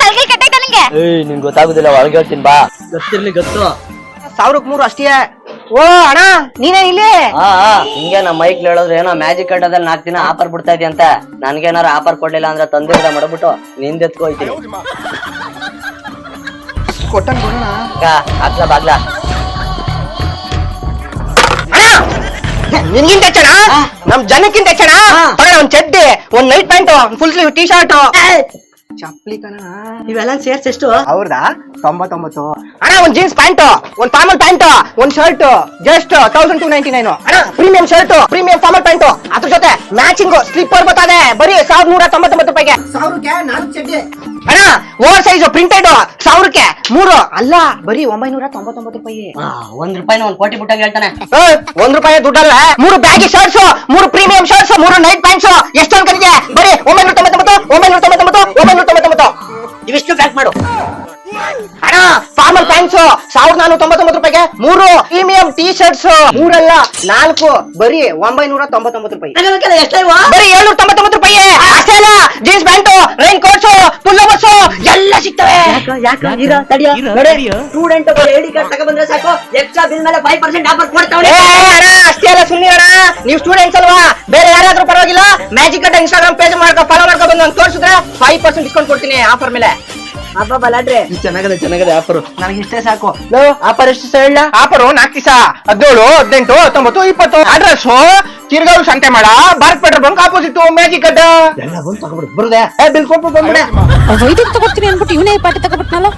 ತಲೆಗೆ ಕೆಟ್ಟೈತ ನಿಂಗೆ? ನಿಂಗೆ ಗೊತ್ತಾಗುದಿಲ್ಲ, ಒಳಗೆ ಹೇಳ್ತೀನಿ ಬಾ. ಗೊತ್ತಿರ್ಲಿ ಗೊತ್ತು. 1000ಕ್ಕೆ 3 ಅಷ್ಟೇ. ಓ ಅಣ್ಣ ನೀನೇ ಇಲ್ಲಿ? ಹಿಂಗೆ ನಮ್ಮ ಮೈಕ್ ಹೇಳಿದ್ರೆ ಏನೋ ಮ್ಯಾಜಿಕ್ ಅಡ್ಡದಲ್ಲಿ 4 ದಿನ ಆಫರ್ ಬಿಡ್ತಾ ಇದೀಯ ಅಂತ. ನನ್ಗೇನಾರ ಆಫರ್ ಕೊಡ್ಲಿಲ್ಲ ಅಂದ್ರೆ ತಂದಿರದ ಮಾಡ್ಬಿಟ್ಟು ನಿಂದೆತ್ಕೋಯ್ತೀನಿ. ಕೊಟ್ಟಂಗ್ ಕೊಡೋಣ. ಹಾಕ್ಲಾ ಬಾಗ್ಲಾ. ನಿನ್ಗಿಂತ ಹೆಚ್ಚಣ, ನಮ್ ಜನಕ್ಕಿಂತ ಹೆಚ್ಚಣ. ಒಂದ್ ಚಡ್ಡಿ, ಒಂದ್ night pant, full sleeve T shirt, ಚಪ್ಲಿ ಕಣ. ಇವೆಲ್ಲ ಸೇರ್ಸ್ ಎಷ್ಟು? ಅವ್ರದಾ 99 ಅಣ್ಣ. ಒಂದ್ ಜೀನ್ಸ್ ಪ್ಯಾಂಟ್, ಒಂದ್ ಫಾರ್ಮಲ್ ಪ್ಯಾಂಟ್, ಒಂದ್ ಶರ್ಟ್ ಜಸ್ಟ್ 1299 ಅಣ್ಣ. Premium shirt, premium formal pant, ಅದ್ರ ಜೊತೆ ಮ್ಯಾಚಿಂಗ್ ಸ್ಲಿಪ್ಪರ್ ಬರ್ತದೆ ಬರೀ 1199 ರೂಪಾಯಿಗೆ. 1000ಕ್ಕೆ 4 ಚಡ್ಡಿ ಅಣ್ಣ. ಓವರ್ ಸೈಜ್ ಪ್ರಿಂಟೆಡ್ 1000ಕ್ಕೆ 3 ಅಲ್ಲ, ಬರೀ 999 ರೂಪಾಯಿ. ₹1 ಒಂದ್ ಕೋಟಿ ಬಿಟ್ಟಂಗ್ ಹೇಳ್ತಾನೆ. ₹1 ದುಡ್ಡಲ್ಲ. 3 baggy shirts, 3 premium shirts, 3 night pants. ಎಷ್ಟು ಅನ್ಕನಿಗೆ? ಬರೀ 999 ಇವಿಷ್ಟು ಪ್ಯಾಕ್ ಮಾಡು ಅಣ್ಣ. ಫಾರ್ಮಲ್ ಪ್ಯಾಂಟ್ಸ್ 1499 ರೂಪಾಯಿಗೆ 3 ಪ್ರೀಮಿಯಂ ಟೀ ಶರ್ಟ್ಸ್, 3 ಅಲ್ಲ 4 ಬರೀ 999 ರೂಪಾಯಿ. ಬರೀ 799 ರೂಪಾಯಿ ಅಷ್ಟೇ ಅಲ್ಲ. ಜೀನ್ಸ್ ಪ್ಯಾಂಟ್, ರೈನ್ ಕೋಟ್ಸ್, ಪುಲ್ಲೋವರ್ಸ್ ಎಲ್ಲ ಸಿಗ್ತವೆ. ಸ್ಟೂಡೆಂಟ್ ಐಡಿ ಕಾರ್ಡ್ ತಗೊಂಡ್ಬಂದ್ರೆ ಸಾಕು, ಎಕ್ಸ್ಟ್ರಾ ಬಿಲ್ ಮೇಲೆ 5% ಆಫರ್ ಕೊಡ್ತಾವ್ರೆ. ಅಷ್ಟೇ ಅಲ್ಲ ಸುಮ್ಮನೆ ಅಣ್ಣ, ನೀವು ಸ್ಟೂಡೆಂಟ್ಸ್ ಅಲ್ವಾ? ಬೇರೆ ಯಾರಾದ್ರೂ ಪರವಾಗಿಲ್ಲ, ಮ್ಯಾಜಿಕ್ ಅಡ್ಡ ಇನ್ಸ್ಟಾಗ್ರಾಮ್ ಪೇಜ್ ಫಾಲೋ ಮಾಡ್ಕೊ ಬಂದು ನಾನು ತೋರಿಸಿದ್ರೆ 5% ಡಿಸ್ಕೌಂಟ್ ಕೊಡ್ತೀನಿ ಆಫರ್ ಮೇಲೆ. ಹಬ್ಬ ಬಲಾಡ್ರೆ ಚೆನ್ನಾಗದೆ ಆಫರ್. ನನಗೆ ಇಷ್ಟೇ ಸಾಕು. ಆಫರ್ ಎಷ್ಟು ಹೇಳ? ಆಫರು 4 ದಿವಸ 17, 18, 19, 20. ಅಡ್ರೆಸ್ ತಿರ್ಗಾರು ಸಂತೆ ಮಾಡ, Bharat petrol bunk opposite magic ಅಡ್ಡ. ಎಲ್ಲ ಬಂದು ತಗೊಬಿಡು ಬರುದೇ. ಬಿಲ್ ಕೊಟ್ಟು ಬಂದ್ಬಿಡೆ. ವೈದ್ಯಕ್ ತಗೋತೀನಿ ಅನ್ಬಿಟ್ಟು ಇವನೇ ಪಾಟಿ ತಗೋಬಿಟ್ನಲ್ಲ.